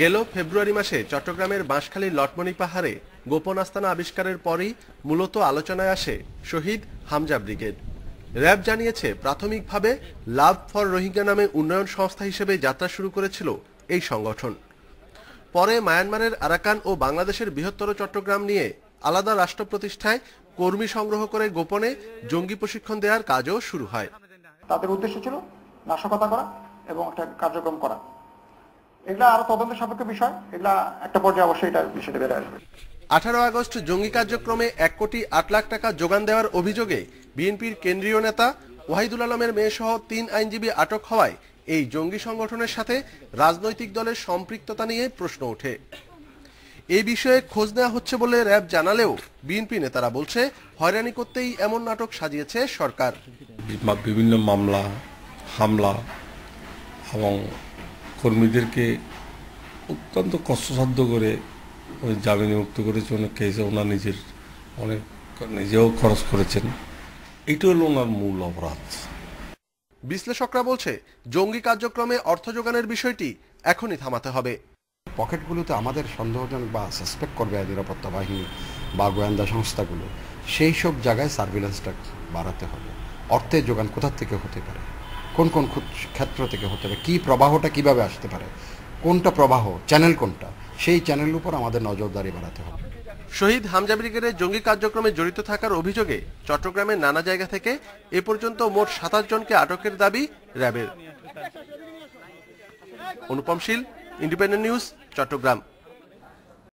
গেল ফেব্রুয়ারি মাসে চট্টগ্রামের বাঁশখালীর লটমনি পাহাড়ে গোপন আস্তানা আবিষ্কারের পরই মূলত আলোচনায় আসে শহীদ হামজা ব্রিগেড। র্যাব জানিয়েছে, প্রাথমিকভাবে লাভ ফর রোহিঙ্গা নামে উন্নয়ন সংস্থা হিসেবে যাত্রা শুরু করেছিল এই সংগঠন। পরে মায়ানমারের আরাকান ও বাংলাদেশের বৃহত্তর চট্টগ্রাম নিয়ে আলাদা রাষ্ট্র প্রতিষ্ঠায় কর্মী সংগ্রহ করে গোপনে জঙ্গি প্রশিক্ষণ দেওয়ার কাজও শুরু হয়। তাদের উদ্দেশ্য ছিল নাশকতা করা এবং একটা কার্যক্রম করা। এগুলা আরো তদন্ত সাপেক্ষ বিষয়, এগুলা একটা পর্যায়ে অবশ্যই এটা বিষয়টা বেড়ে আসবে। 18 আগস্ট জঙ্গি কার্যক্রমে 1 কোটি 8 লাখ টাকা যোগান দেওয়ার অভিযোগে বিএনপির কেন্দ্রীয় নেতা ওয়াহিদুল আলমের মেয়ে সহ 3 আইনজীবী আটক হওয়ায় এই জঙ্গি সংগঠনের সাথে রাজনৈতিক দলের সম্পৃক্ততা নিয়ে প্রশ্ন ওঠে। এই বিষয়ে খোঁজ নেওয়া হচ্ছে বলে র্যাব জানালেও বিএনপি নেতারা বলছে, হয়রানি করতেই এমন নাটক সাজিয়েছে সরকার। বিভিন্ন মামলা, হামলা এবং কর্মীদেরকে অত্যন্ত কষ্টসাধ্য করে জামিনে মুক্ত করেছে। অনেক কেসে ওনার নিজেও খরচ করেছেন। এটা হলো ওনার মূল অপরাধ। বিশ্লেষকরা বলছে, জঙ্গি কার্যক্রমে অর্থ যোগানের বিষয়টি এখনই থামাতে হবে। পকেটগুলোতে আমাদের সন্দেহজনক বা সাসপেক্ট করবে নিরাপত্তা বাহিনী বা গোয়েন্দা সংস্থাগুলো, সেই সব জায়গায় সার্ভিলেন্সটা বাড়াতে হবে। অর্থের যোগান কোথা থেকে হতে পারে, কোন কোন ক্ষেত্র থেকে হতে পারে, কি প্রবাহটা কিভাবে আসতে পারে, কোনটা প্রবাহ, চ্যানেল কোনটা, সেই চ্যানেলের উপর আমাদের নজরদারি বাড়াতে হবে। শহীদ হামজা ব্রিগেডের জঙ্গি কার্যক্রমে জড়িত থাকার অভিযোগে চট্টগ্রামের নানা জায়গা থেকে এ পর্যন্ত মোট 27 জনকে আটকের দাবি র্যাবের। অনুপম শীল, ইন্ডিপেন্ডেন্ট নিউজ, চট্টগ্রাম।